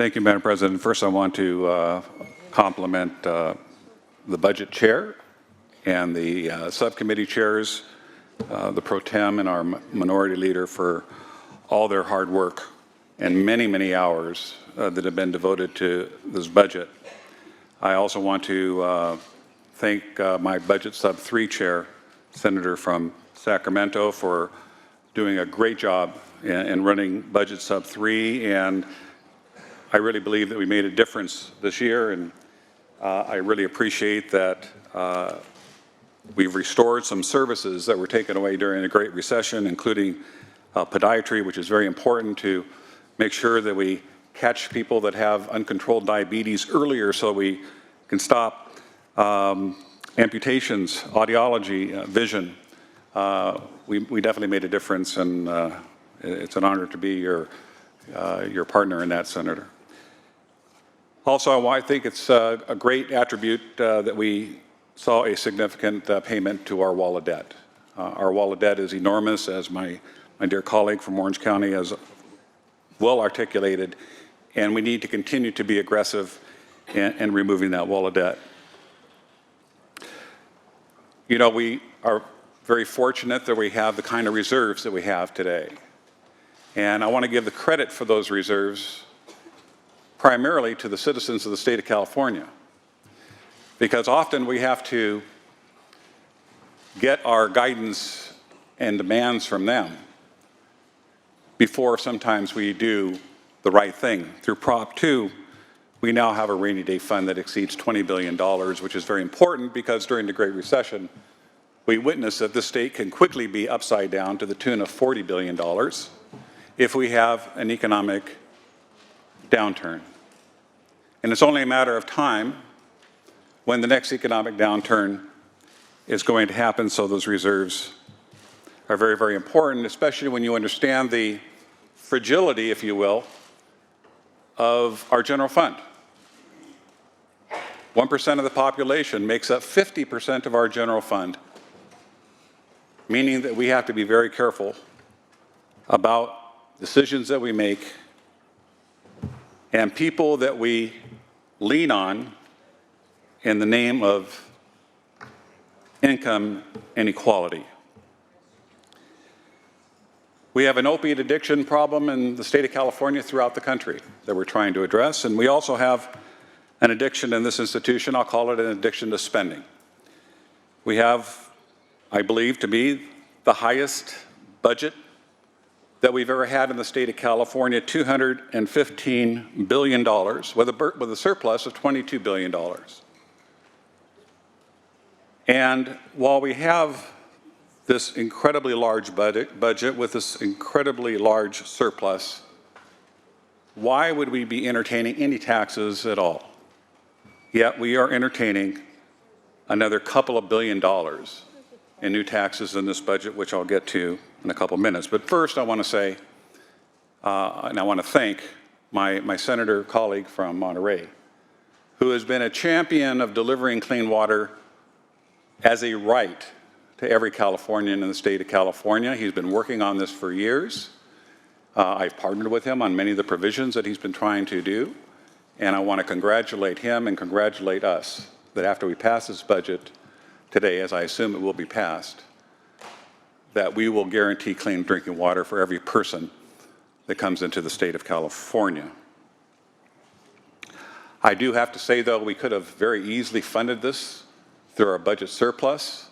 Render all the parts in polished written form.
Thank you, Madam President. First, I want to compliment the Budget Chair and the subcommittee chairs, the Pro Tem and our Minority Leader for all their hard work and many, many hours that have been devoted to this budget. I also want to thank my Budget Sub 3 Chair, Senator from Sacramento, for doing a great job in running Budget Sub 3, and I really believe that we made a difference this year, and I really appreciate that we've restored some services that were taken away during the Great Recession, including podiatry, which is very important to make sure that we catch people that have uncontrolled diabetes earlier so we can stop amputations, audiology, vision. We definitely made a difference, and it's an honor to be your partner in that, Senator. Also, I think it's a great attribute that we saw a significant payment to our wall of debt. Our wall of debt is enormous, as my dear colleague from Orange County has well articulated, and we need to continue to be aggressive in removing that wall of debt. You know, we are very fortunate that we have the kind of reserves that we have today. And I want to give the credit for those reserves primarily to the citizens of the state of California, because often we have to get our guidance and demands from them before sometimes we do the right thing. Through Prop 2, we now have a rainy day fund that exceeds $20 billion, which is very important because during the Great Recession, we witnessed that this state can quickly be upside down to the tune of $40 billion if we have an economic downturn. And it's only a matter of time when the next economic downturn is going to happen, so those reserves are very, very important, especially when you understand the fragility, if you will, of our general fund. 1% of the population makes up 50% of our general fund, meaning that we have to be very careful about decisions that we make and people that we lean on in the name of income inequality. We have an opiate addiction problem in the state of California throughout the country that we're trying to address, and we also have an addiction in this institution. I'll call it an addiction to spending. We have, I believe, to be the highest budget that we've ever had in the state of California, $215 billion, with a surplus of $22 billion. And while we have this incredibly large budget with this incredibly large surplus, why would we be entertaining any taxes at all? Yet we are entertaining another couple of $1 billion in new taxes in this budget, which I'll get to in a couple minutes. But first, I want to say, and I want to thank my senator colleague from Monterey, who has been a champion of delivering clean water as a right to every Californian in the state of California. He's been working on this for years. I've partnered with him on many of the provisions that he's been trying to do, and I want to congratulate him and congratulate us that after we pass this budget today, as I assume it will be passed, that we will guarantee clean drinking water for every person that comes into the state of California. I do have to say, though, we could have very easily funded this through our budget surplus.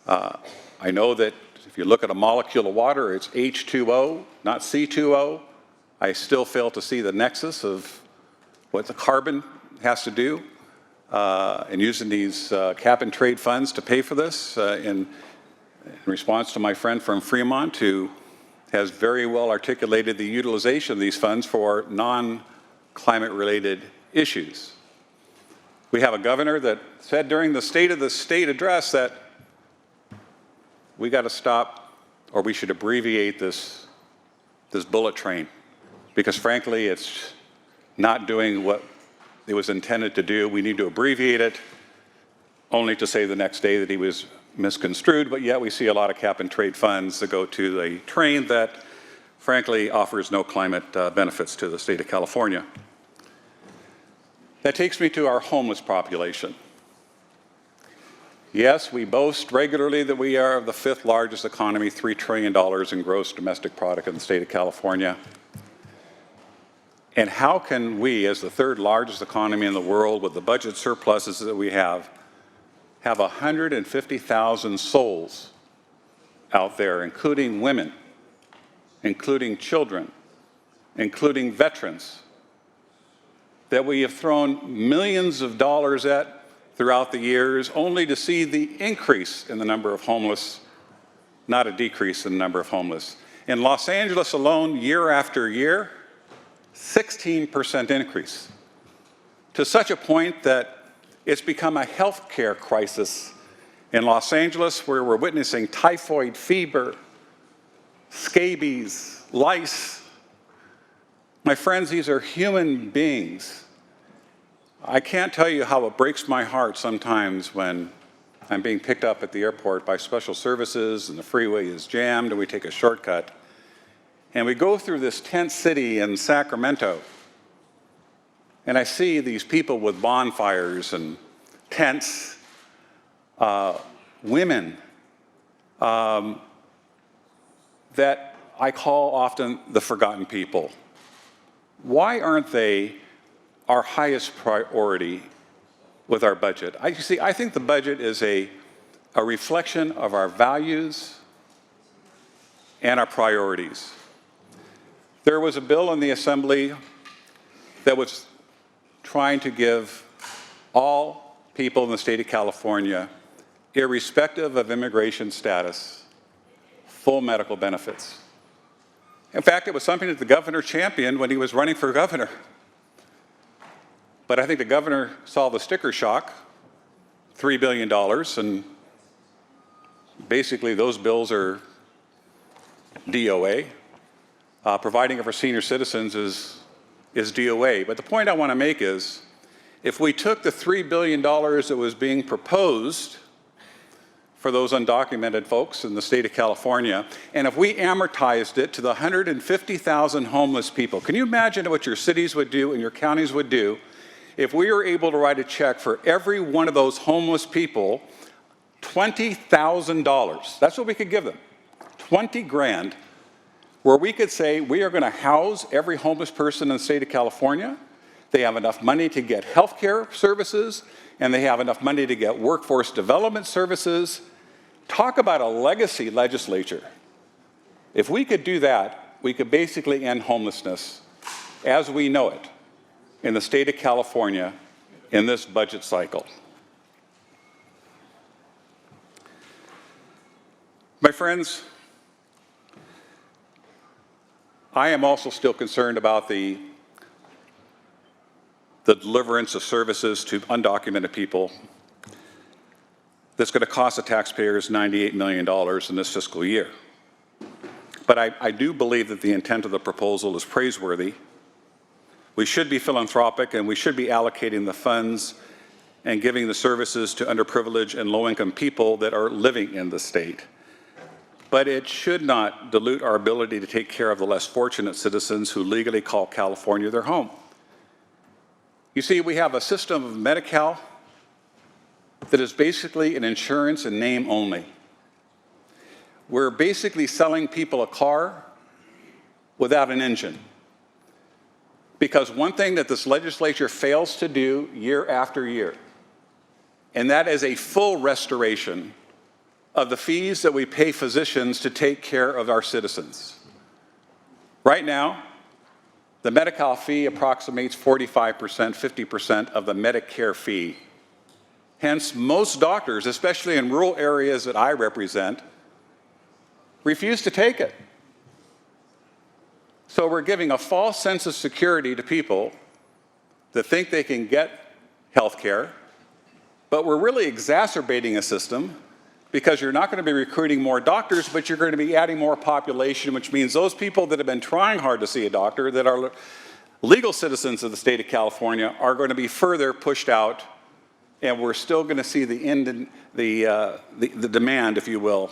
I know that if you look at a molecule of water, it's H2O, not C2O. I still fail to see the nexus of what the carbon has to do and using these cap and trade funds to pay for this in response to my friend from Fremont, who has very well articulated the utilization of these funds for non-climate related issues. We have a governor that said during the State of the State address that we got to stop, or we should abbreviate this bullet train, because frankly it's not doing what it was intended to do. We need to abbreviate it, only to say the next day that he was misconstrued, but yet we see a lot of cap and trade funds that go to a train that frankly, offers no climate benefits to the state of California. That takes me to our homeless population. Yes, we boast regularly that we are the fifth largest economy, $3 trillion in gross domestic product in the state of California. And how can we, as the third largest economy in the world with the budget surpluses that we have 150,000 souls out there, including women, including children, including veterans, that we have thrown millions of dollars at throughout the years, only to see the increase in the number of homeless, not a decrease in the number of homeless. In Los Angeles alone, year after year, 16% increase, to such a point that it's become a healthcare crisis in Los Angeles, where we're witnessing typhoid fever, scabies, lice. My friends, these are human beings. I can't tell you how it breaks my heart sometimes when I'm being picked up at the airport by special services and the freeway is jammed and we take a shortcut. And we go through this tent city in Sacramento, and I see these people with bonfires and tents, women that I call often the forgotten people. Why aren't they our highest priority with our budget? I think the budget is a reflection of our values and our priorities. There was a bill in the Assembly that was trying to give all people in the state of California, irrespective of immigration status, full medical benefits. In fact, it was something that the governor championed when he was running for governor. But I think the governor saw the sticker shock, $3 billion, and basically those bills are DOA. Providing it for senior citizens is DOA. But the point I want to make is, if we took the $3 billion that was being proposed for those undocumented folks in the state of California, and if we amortized it to the 150,000 homeless people, can you imagine what your cities would do and your counties would do if we were able to write a check for every one of those homeless people, $20,000? That's what we could give them, 20 grand, where we could say we are going to house every homeless person in the state of California. They have enough money to get health care services, and they have enough money to get workforce development services. Talk about a legacy legislature. If we could do that, we could basically end homelessness as we know it in the state of California in this budget cycle. My friends, I am also still concerned about the deliverance of services to undocumented people that's going to cost the taxpayers $98 million in this fiscal year. But I do believe that the intent of the proposal is praiseworthy. We should be philanthropic, and we should be allocating the funds and giving the services to underprivileged and low-income people that are living in the state. But it should not dilute our ability to take care of the less fortunate citizens who legally call California their home. You see, we have a system of Medi-Cal that is basically an insurance in name only. We're basically selling people a car without an engine. Because one thing that this legislature fails to do year after year, and that is a full restoration of the fees that we pay physicians to take care of our citizens. Right now, the Medi-Cal fee approximates 45%, 50% of the Medicare fee. Hence, most doctors, especially in rural areas that I represent, refuse to take it. So we're giving a false sense of security to people that think they can get health care, but we're really exacerbating a system because you're not going to be recruiting more doctors, but you're going to be adding more population, which means those people that have been trying hard to see a doctor, that are legal citizens of the state of California, are going to be further pushed out, and we're still going to see the demand, if you will.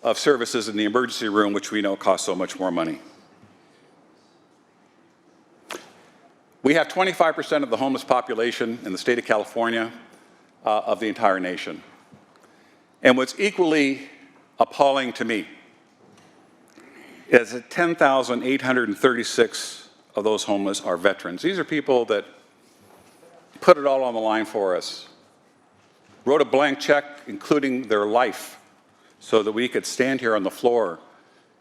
of services in the emergency room, which we know costs so much more money. We have 25% of the homeless population in the state of California of the entire nation. And what's equally appalling to me is that 10,836 of those homeless are veterans. These are people that put it all on the line for us, wrote a blank check including their life so that we could stand here on the floor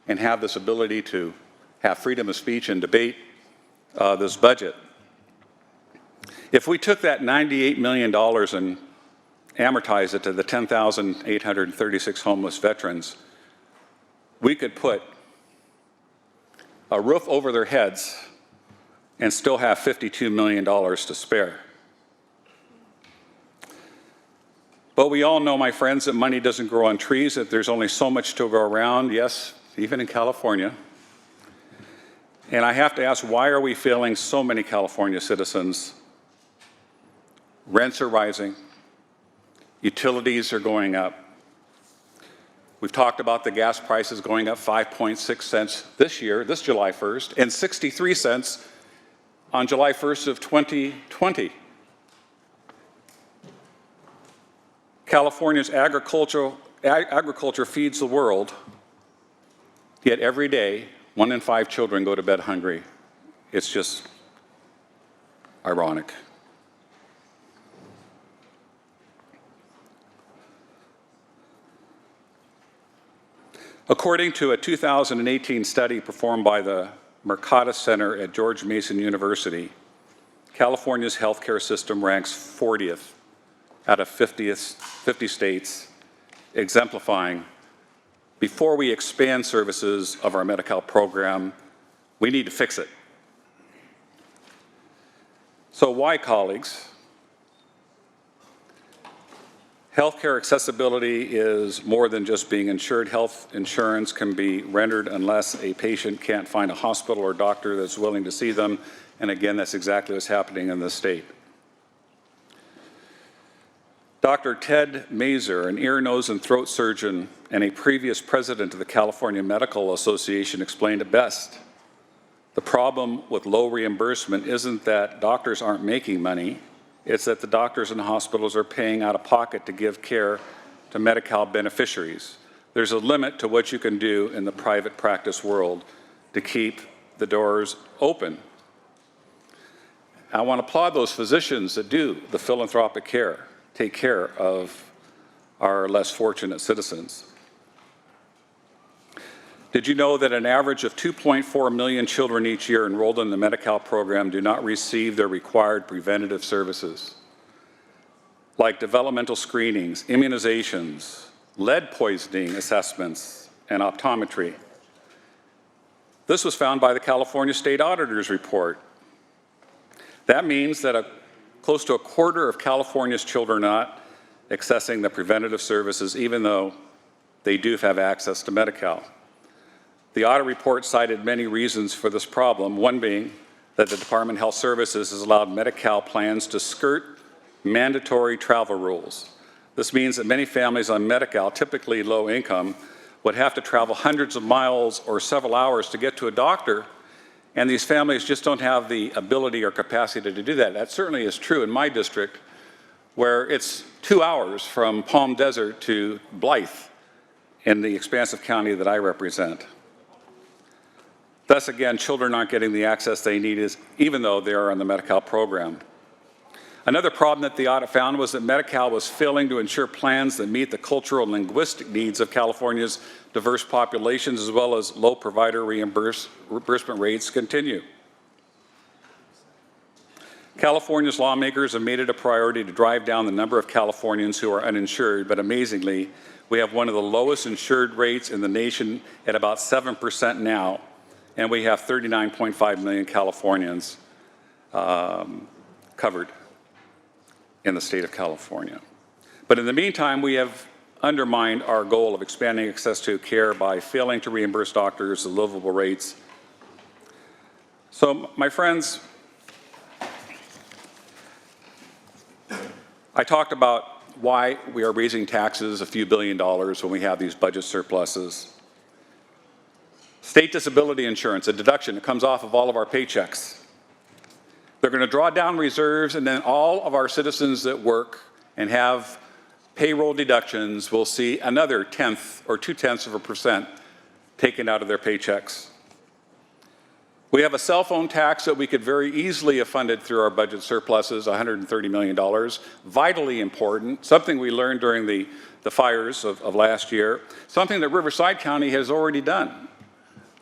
and have this ability to have freedom of speech and debate this budget. If we took that $98 million and amortized it to the 10,836 homeless veterans, we could put a roof over their heads and still have $52 million to spare. But we all know, my friends, that money doesn't grow on trees, that there's only so much to go around, yes, even in California. And I have to ask, why are we failing so many California citizens? Rents are rising, utilities are going up. We've talked about the gas prices going up 5.6 cents this year, this July 1st, and 63 cents on July 1st of 2020. California's agriculture feeds the world, yet every day, 1 in 5 children go to bed hungry. It's just ironic. According to a 2018 study performed by the Mercatus Center at George Mason University, California's healthcare system ranks 40th out of 50 states, exemplifying, before we expand services of our Medi-Cal program, we need to fix it. So why, colleagues? Healthcare accessibility is more than just being insured. Health insurance can be rendered unless a patient can't find a hospital or doctor that's willing to see them. And again, that's exactly what's happening in this state. Dr. Ted Mazer, an ear, nose, and throat surgeon and a previous president of the California Medical Association, explained it best. The problem with low reimbursement isn't that doctors aren't making money. It's that the doctors and hospitals are paying out of pocket to give care to Medi-Cal beneficiaries. There's a limit to what you can do in the private practice world to keep the doors open. I want to applaud those physicians that do the philanthropic care, take care of our less fortunate citizens. Did you know that an average of 2.4 million children each year enrolled in the Medi-Cal program do not receive their required preventative services, like developmental screenings, immunizations, lead poisoning assessments, and optometry? This was found by the California State Auditor's report. That means that close to a quarter of California's children are not accessing the preventative services, even though they do have access to Medi-Cal. The audit report cited many reasons for this problem, one being that the Department of Health Services has allowed Medi-Cal plans to skirt mandatory travel rules. This means that many families on Medi-Cal, typically low income, would have to travel hundreds of miles or several hours to get to a doctor, and these families just don't have the ability or capacity to do that. That certainly is true in my district, where it's 2 hours from Palm Desert to Blythe in the expansive county that I represent. Thus, again, children aren't getting the access they need, even though they are on the Medi-Cal program. Another problem that the audit found was that Medi-Cal was failing to ensure plans that meet the cultural and linguistic needs of California's diverse populations, as well as low provider reimbursement rates continue. California's lawmakers have made it a priority to drive down the number of Californians who are uninsured, but amazingly, we have one of the lowest insured rates in the nation at about 7% now, and we have 39.5 million Californians covered in the state of California. But in the meantime, we have undermined our goal of expanding access to care by failing to reimburse doctors at livable rates. So, my friends, I talked about why we are raising taxes a few $billions when we have these budget surpluses. State disability insurance, a deduction that comes off of all of our paychecks. They're going to draw down reserves, and then all of our citizens that work and have payroll deductions will see another 1/10 or 2/10% taken out of their paychecks. We have a cell phone tax that we could very easily have funded through our budget surpluses, $130 million, vitally important, something we learned during the fires of last year, something that Riverside County has already done.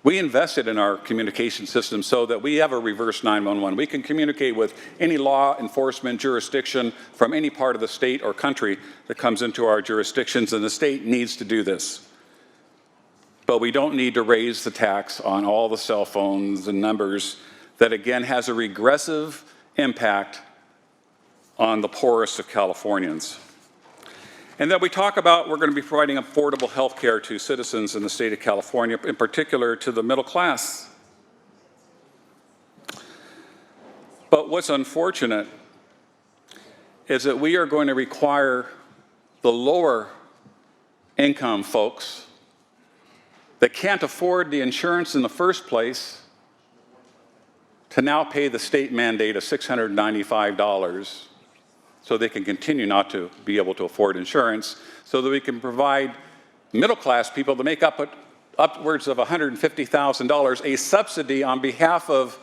We invested in our communication system so that we have a reverse 911. We can communicate with any law enforcement jurisdiction from any part of the state or country that comes into our jurisdictions, and the state needs to do this. But we don't need to raise the tax on all the cell phones and numbers that, again, has a regressive impact on the poorest of Californians. And that we talk about we're going to be providing affordable health care to citizens in the state of California, in particular to the middle class. But what's unfortunate is that we are going to require the lower income folks that can't afford the insurance in the first place to now pay the state mandate of $695 so they can continue not to be able to afford insurance, so that we can provide middle-class people to make up upwards of $150,000 a subsidy on behalf of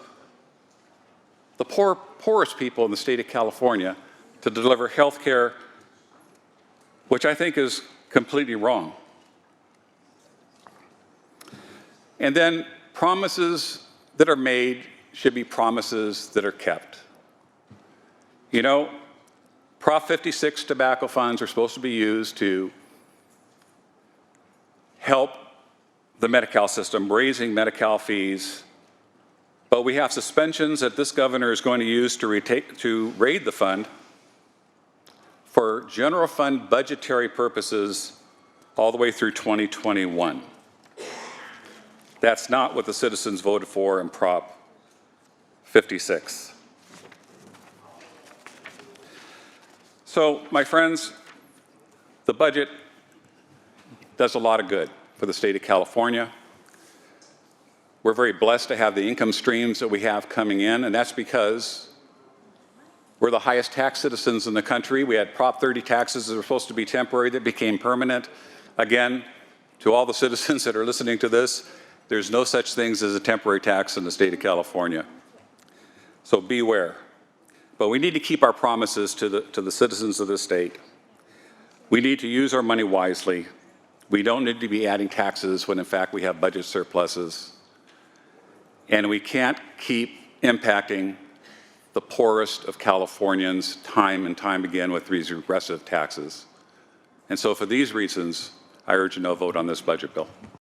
the poorest people in the state of California to deliver health care, which I think is completely wrong. And then promises that are made should be promises that are kept. You know, Prop 56 tobacco funds are supposed to be used to help the Medi-Cal system, raising Medi-Cal fees. But we have suspensions that this governor is going to use to raid the fund for general fund budgetary purposes all the way through 2021. That's not what the citizens voted for in Prop 56. So, my friends, the budget does a lot of good for the state of California. We're very blessed to have the income streams that we have coming in, and that's because we're the highest tax citizens in the country. We had Prop 30 taxes that were supposed to be temporary that became permanent. Again, to all the citizens that are listening to this, there's no such things as a temporary tax in the state of California. So beware. But we need to keep our promises to the citizens of this state. We need to use our money wisely. We don't need to be adding taxes when in fact we have budget surpluses. And we can't keep impacting the poorest of Californians time and time again with these regressive taxes. And so for these reasons, I urge a no vote on this budget bill.